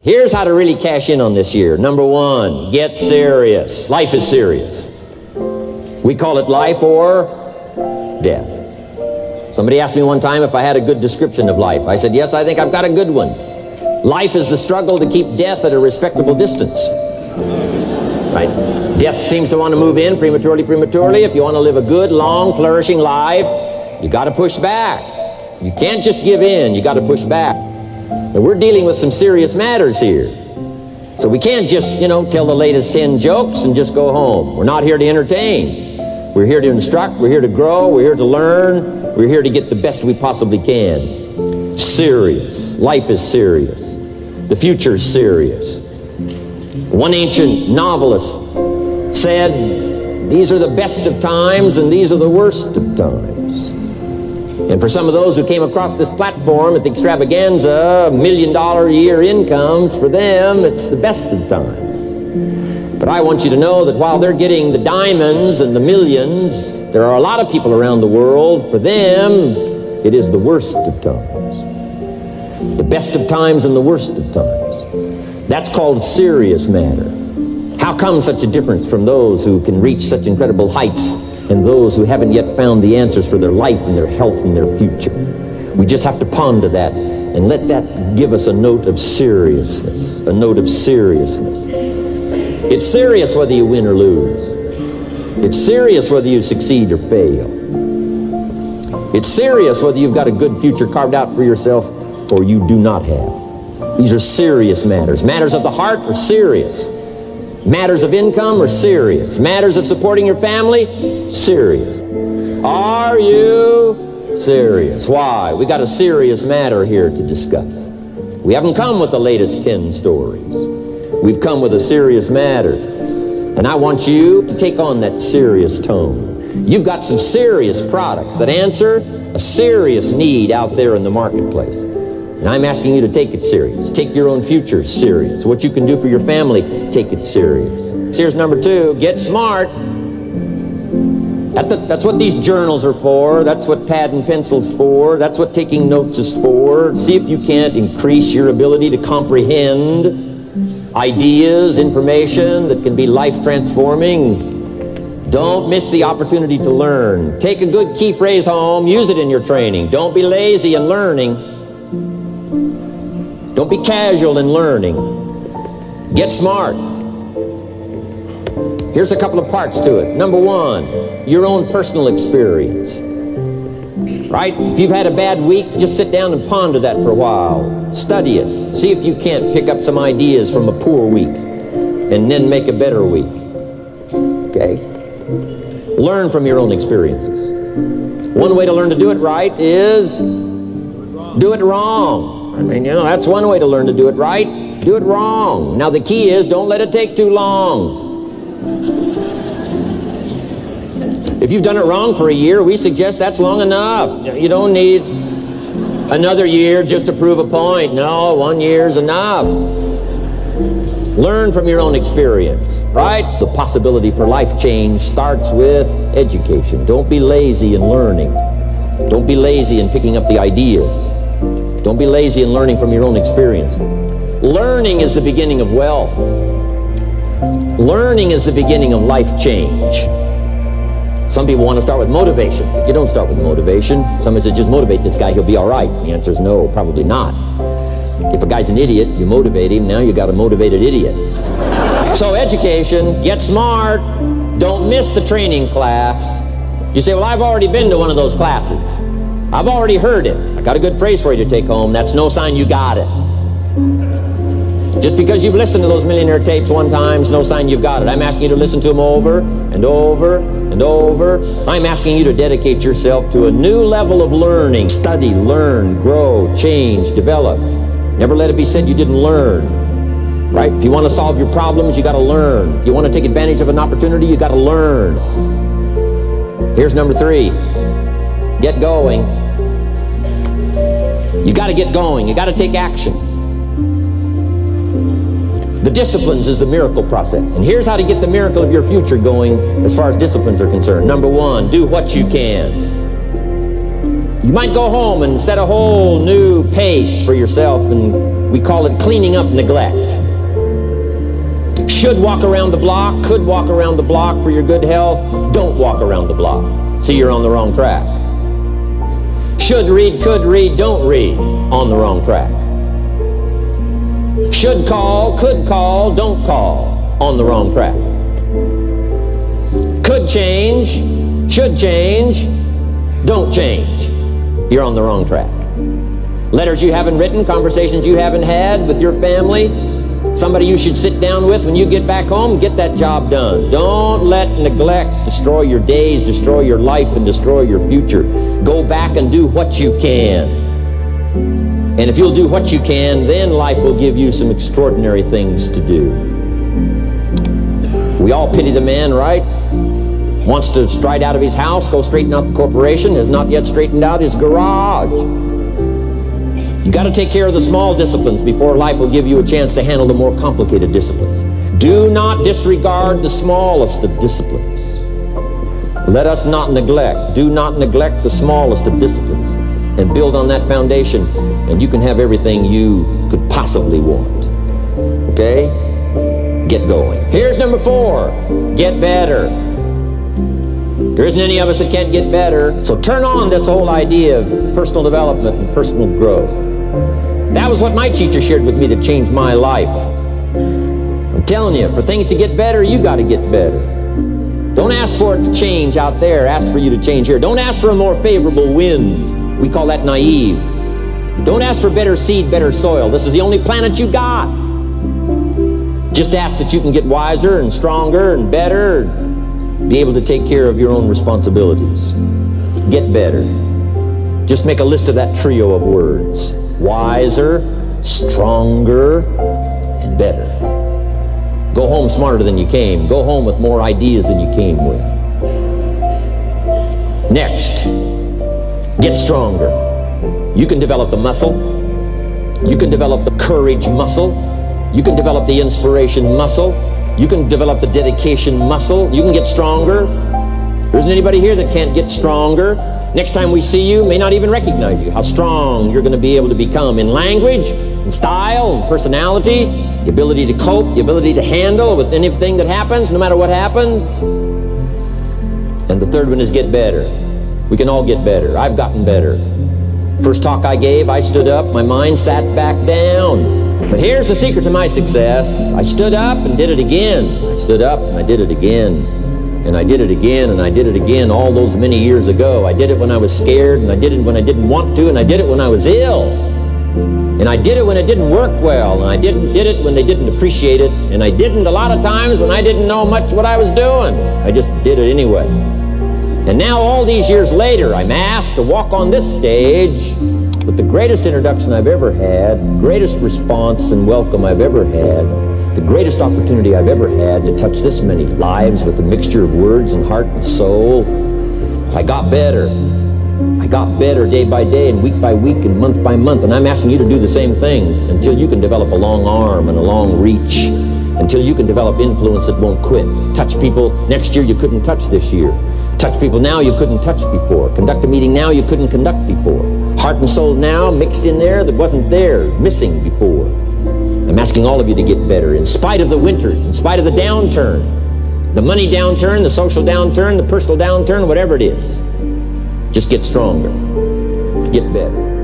Here's how to really cash in on this year. Number one, get serious. Life is serious. We call it life or death. Somebody asked me one time if I had a good description of life. I said, yes, I think I've got a good one. Life is the struggle to keep death at a respectable distance. Right? Death seems to want to move in prematurely. If you want to live a good, long, flourishing life, you got to push back. You can't just give in. You got to push back. And we're dealing with some serious matters here. So we can't just, tell the latest 10 jokes and just go home. We're not here to entertain. We're here to instruct. We're here to grow. We're here to learn. We're here to get the best we possibly can. Serious. Life is serious. The future is serious. One ancient novelist said, these are the best of times and these are the worst of times. And for some of those who came across this platform at the extravaganza, $1 million a year incomes, for them, it's the best of times. But I want you to know that while they're getting the diamonds and the millions, there are a lot of people around the world, for them, it is the worst of times. The best of times and the worst of times. That's called serious matter. How come such a difference from those who can reach such incredible heights and those who haven't yet found the answers for their life and their health and their future? We just have to ponder that and let that give us a note of seriousness, a note of seriousness. It's serious whether you win or lose. It's serious whether you succeed or fail. It's serious whether you've got a good future carved out for yourself or you do not have. These are serious matters. Matters of the heart are serious. Matters of income are serious. Matters of supporting your family, serious. Are you serious? Why? We got a serious matter here to discuss. We haven't come with the latest 10 stories. We've come with a serious matter. And I want you to take on that serious tone. You've got some serious products that answer a serious need out there in the marketplace. And I'm asking you to take it serious. Take your own future serious. What you can do for your family, take it serious. Here's number two, get smart. That's what these journals are for. That's what pad and pencil's for. That's what taking notes is for. See if you can't increase your ability to comprehend ideas, information that can be life-transforming. Don't miss the opportunity to learn. Take a good key phrase home. Use it in your training. Don't be lazy in learning. Don't be casual in learning. Get smart. Here's a couple of parts to it. Number one, your own personal experience. Right? If you've had a bad week, just sit down and ponder that for a while. Study it. See if you can't pick up some ideas from a poor week and then make a better week. Okay? Learn from your own experiences. One way to learn to do it right is do it wrong. I mean, that's one way to learn to do it right. Do it wrong. Now the key is don't let it take too long. If you've done it wrong for a year, we suggest that's long enough. You don't need another year just to prove a point. No, 1 year's enough. Learn from your own experience, right? The possibility for life change starts with education. Don't be lazy in learning. Don't be lazy in picking up the ideas. Don't be lazy in learning from your own experience. Learning is the beginning of wealth. Learning is the beginning of life change. Some people want to start with motivation, but you don't start with motivation. Somebody says, just motivate this guy, he'll be all right. The answer is no, probably not. If a guy's an idiot, you motivate him, now you got a motivated idiot. So education, get smart. Don't miss the training class. You say, well, I've already been to one of those classes. I've already heard it. I got a good phrase for you to take home. That's no sign you got it. Just because you've listened to those millionaire tapes one time is no sign you've got it. I'm asking you to listen to them over and over and over. I'm asking you to dedicate yourself to a new level of learning. Study, learn, grow, change, develop. Never let it be said you didn't learn. Right? If you want to solve your problems, you got to learn. If you want to take advantage of an opportunity, you got to learn. Here's number three. Get going. You got to get going. You got to take action. The disciplines is the miracle process. And here's how to get the miracle of your future going as far as disciplines are concerned. Number one, do what you can. You might go home and set a whole new pace for yourself, and we call it cleaning up neglect. Should walk around the block, could walk around the block for your good health. Don't walk around the block. See, you're on the wrong track. Should read, could read, don't read. On the wrong track. Should call, could call, don't call. On the wrong track. Could change, should change, don't change. You're on the wrong track. Letters you haven't written, conversations you haven't had with your family, somebody you should sit down with when you get back home, get that job done. Don't let neglect destroy your days, destroy your life, and destroy your future. Go back and do what you can. And if you'll do what you can, then life will give you some extraordinary things to do. We all pity the man, right? Wants to stride out of his house, go straighten out the corporation, has not yet straightened out his garage. You got to take care of the small disciplines before life will give you a chance to handle the more complicated disciplines. Do not disregard the smallest of disciplines. Let us not neglect. Do not neglect the smallest of disciplines, and build on that foundation, and you can have everything you could possibly want. Okay? Get going. Here's number 4. Get better. There isn't any of us that can't get better. So turn on this whole idea of personal development and personal growth. That was what my teacher shared with me that changed my life. I'm telling you, for things to get better, you got to get better. Don't ask for it to change out there. Ask for you to change here. Don't ask for a more favorable wind. We call that naive. Don't ask for better seed, better soil. This is the only planet you got. Just ask that you can get wiser and stronger and better, be able to take care of your own responsibilities. Get better. Just make a list of that trio of words. Wiser, stronger, and better. Go home smarter than you came. Go home with more ideas than you came with. Next, get stronger. You can develop the muscle. You can develop the courage muscle. You can develop the inspiration muscle. You can develop the dedication muscle. You can get stronger. There isn't anybody here that can't get stronger. Next time we see you, may not even recognize you. How strong you're going to be able to become in language, in style, in personality, the ability to cope, the ability to handle with anything that happens, no matter what happens. And the third one is get better. We can all get better. I've gotten better. First talk I gave, I stood up, my mind sat back down. But here's the secret to my success. I stood up and did it again. I stood up and I did it again. And I did it again, and I did it again all those many years ago. I did it when I was scared, and I did it when I didn't want to, and I did it when I was ill. And I did it when it didn't work well, and I did it when they didn't appreciate it, and I didn't a lot of times when I didn't know much what I was doing. I just did it anyway. And now all these years later, I'm asked to walk on this stage with the greatest introduction I've ever had, greatest response and welcome I've ever had, the greatest opportunity I've ever had to touch this many lives with a mixture of words and heart and soul. I got better. I got better day by day and week by week and month by month, and I'm asking you to do the same thing until you can develop a long arm and a long reach, until you can develop influence that won't quit. Touch people next year you couldn't touch this year. Touch people now you couldn't touch before. Conduct a meeting now you couldn't conduct before. Heart and soul now mixed in there that wasn't there, missing before. I'm asking all of you to get better in spite of the winters, in spite of the downturn, the money downturn, the social downturn, the personal downturn, whatever it is. Just get stronger. Get better.